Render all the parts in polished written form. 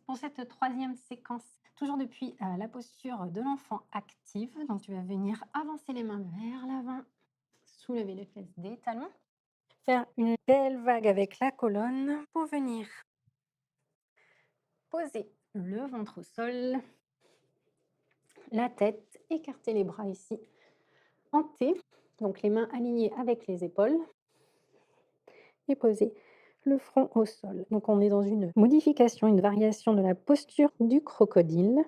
Pour cette troisième séquence, toujours depuis la posture de l'enfant active, donc tu vas venir avancer les mains vers l'avant, soulever les fesses des talons, faire une belle vague avec la colonne pour venir poser le ventre au sol, la tête, écarter les bras ici en T, donc les mains alignées avec les épaules et poser le front au sol. Donc on est dans une modification, une variation de la posture du crocodile.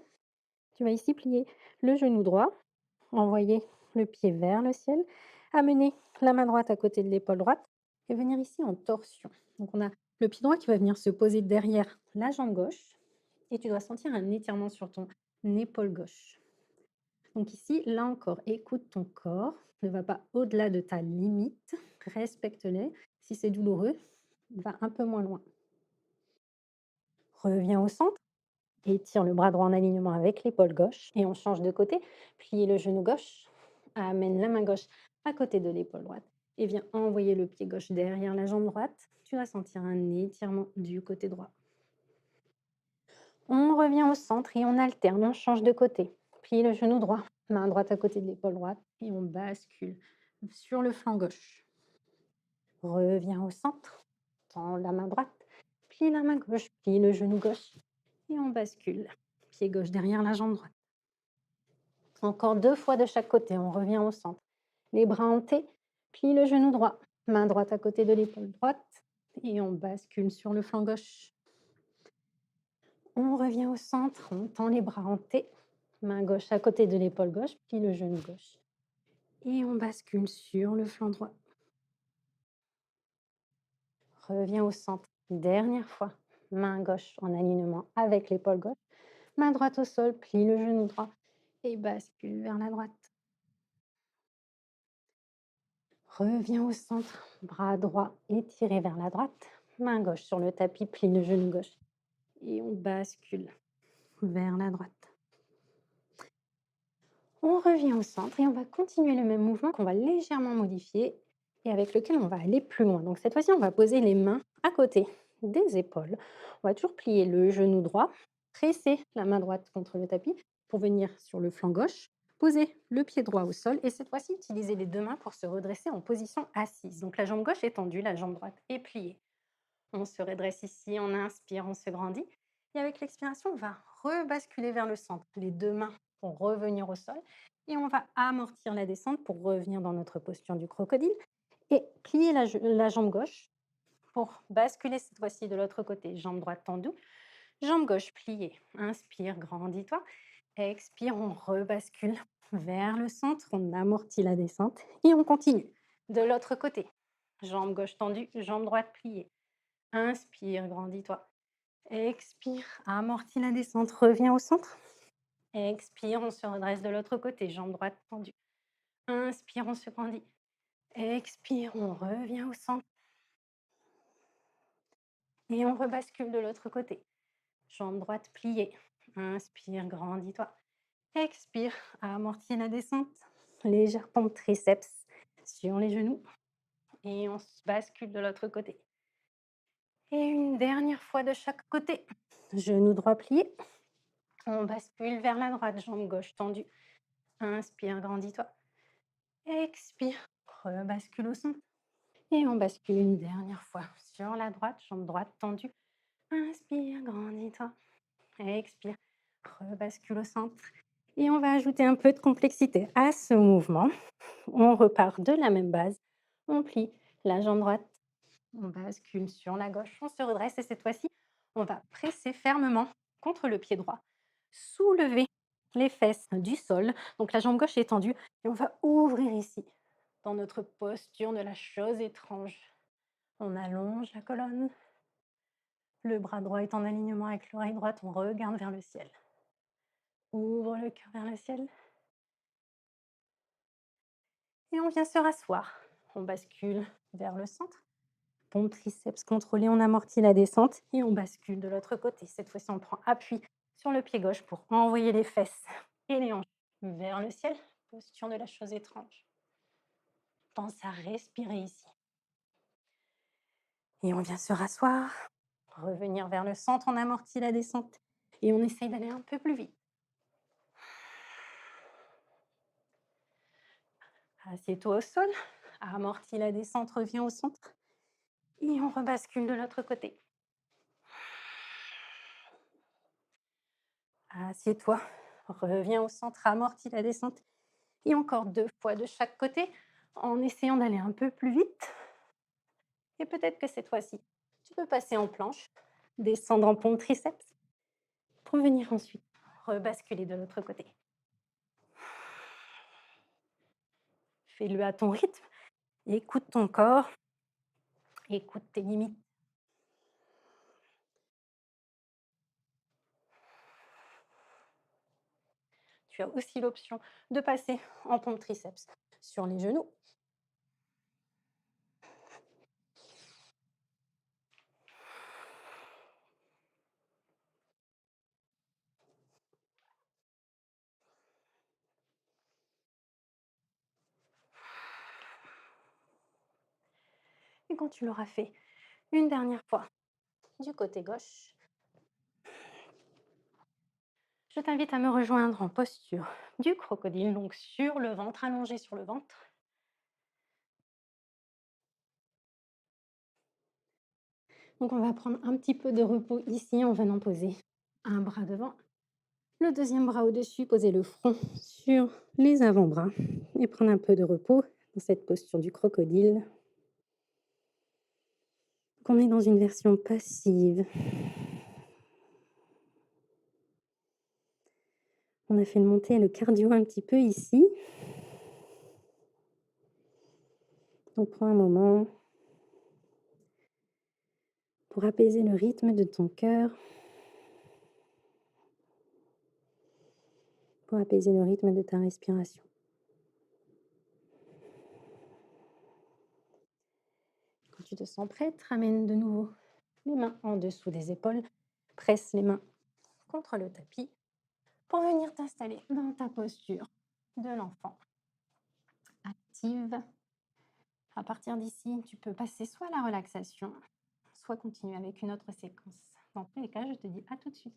Tu vas ici plier le genou droit, envoyer le pied vers le ciel, amener la main droite à côté de l'épaule droite et venir ici en torsion. Donc on a le pied droit qui va venir se poser derrière la jambe gauche et tu dois sentir un étirement sur ton épaule gauche. Donc ici, là encore, écoute ton corps, ne va pas au-delà de ta limite, respecte-les. Si c'est douloureux, va un peu moins loin. Reviens au centre. Étire le bras droit en alignement avec l'épaule gauche et on change de côté. Plie le genou gauche, amène la main gauche à côté de l'épaule droite et viens envoyer le pied gauche derrière la jambe droite. Tu vas sentir un étirement du côté droit. On revient au centre et on alterne, on change de côté. Plie le genou droit, main droite à côté de l'épaule droite et on bascule sur le flanc gauche. Reviens au centre, tends la main droite, plie la main gauche, plie le genou gauche et on bascule. Pied gauche derrière la jambe droite. Encore 2 fois de chaque côté, on revient au centre. Les bras en T, plie le genou droit, main droite à côté de l'épaule droite et on bascule sur le flanc gauche. On revient au centre, on tend les bras en T, main gauche à côté de l'épaule gauche, plie le genou gauche et on bascule sur le flanc droit. Reviens au centre, dernière fois, main gauche en alignement avec l'épaule gauche, main droite au sol, plie le genou droit et bascule vers la droite. Reviens au centre, bras droit étiré vers la droite, main gauche sur le tapis, plie le genou gauche et on bascule vers la droite. On revient au centre et on va continuer le même mouvement qu'on va légèrement modifier et avec lequel on va aller plus loin. Donc cette fois-ci, on va poser les mains à côté des épaules. On va toujours plier le genou droit, presser la main droite contre le tapis pour venir sur le flanc gauche, poser le pied droit au sol et cette fois-ci, utiliser les deux mains pour se redresser en position assise. Donc la jambe gauche est tendue, la jambe droite est pliée. On se redresse ici, on inspire, on se grandit. Et avec l'expiration, on va rebasculer vers le centre. Les deux mains vont revenir au sol. Et on va amortir la descente pour revenir dans notre posture du crocodile. Et plier la jambe gauche pour basculer cette fois-ci de l'autre côté. Jambe droite tendue, jambe gauche pliée. Inspire, grandis-toi. Expire, on rebascule vers le centre. On amortit la descente. Et on continue. De l'autre côté. Jambe gauche tendue, jambe droite pliée. Inspire, grandis-toi. Expire, amortis la descente, reviens au centre. Expire, on se redresse de l'autre côté, jambe droite tendue. Inspire, on se grandit. Expire, on revient au centre. Et on rebascule de l'autre côté. Jambe droite pliée. Inspire, grandis-toi. Expire, amortis la descente. Légère pompe triceps sur les genoux. Et on se bascule de l'autre côté. Et une dernière fois de chaque côté. Genou droit plié. On bascule vers la droite, jambe gauche tendue. Inspire, grandis-toi. Expire, rebascule au centre. Et on bascule une dernière fois sur la droite, jambe droite tendue. Inspire, grandis-toi. Expire, rebascule au centre. Et on va ajouter un peu de complexité à ce mouvement. On repart de la même base. On plie la jambe droite. On bascule sur la gauche. On se redresse et cette fois-ci, on va presser fermement contre le pied droit. Soulever les fesses du sol. Donc la jambe gauche est tendue et on va ouvrir ici dans notre posture de la chose étrange. On allonge la colonne. Le bras droit est en alignement avec l'oreille droite. On regarde vers le ciel. Ouvre le cœur vers le ciel. Et on vient se rasseoir. On bascule vers le centre. Pompe triceps contrôlé, on amortit la descente et on bascule de l'autre côté. Cette fois-ci, on prend appui sur le pied gauche pour envoyer les fesses et les hanches vers le ciel. Posture de la chose étrange. Pense à respirer ici. Et on vient se rasseoir. Revenir vers le centre, on amortit la descente et on essaye d'aller un peu plus vite. Assieds-toi au sol, amortis la descente, reviens au centre et on rebascule de l'autre côté. Assieds-toi, reviens au centre, amortis la descente et encore 2 fois de chaque côté en essayant d'aller un peu plus vite. Et peut-être que cette fois-ci, tu peux passer en planche, descendre en pompe triceps pour venir ensuite rebasculer de l'autre côté. Fais-le à ton rythme, écoute ton corps, écoute tes limites. Tu as aussi l'option de passer en pompe triceps sur les genoux. Et quand tu l'auras fait une dernière fois du côté gauche, je t'invite à me rejoindre en posture du crocodile, donc sur le ventre, allongé sur le ventre. Donc on va prendre un petit peu de repos ici en venant poser un bras devant, le deuxième bras au-dessus, poser le front sur les avant-bras et prendre un peu de repos dans cette posture du crocodile. Donc on est dans une version passive. On a fait monter le cardio un petit peu ici. Donc prends un moment pour apaiser le rythme de ton cœur, pour apaiser le rythme de ta respiration. Quand tu te sens prête, ramène de nouveau les mains en dessous des épaules, presse les mains contre le tapis pour venir t'installer dans ta posture de l'enfant active. À partir d'ici, tu peux passer soit à la relaxation, soit continuer avec une autre séquence. Dans tous les cas, je te dis à tout de suite.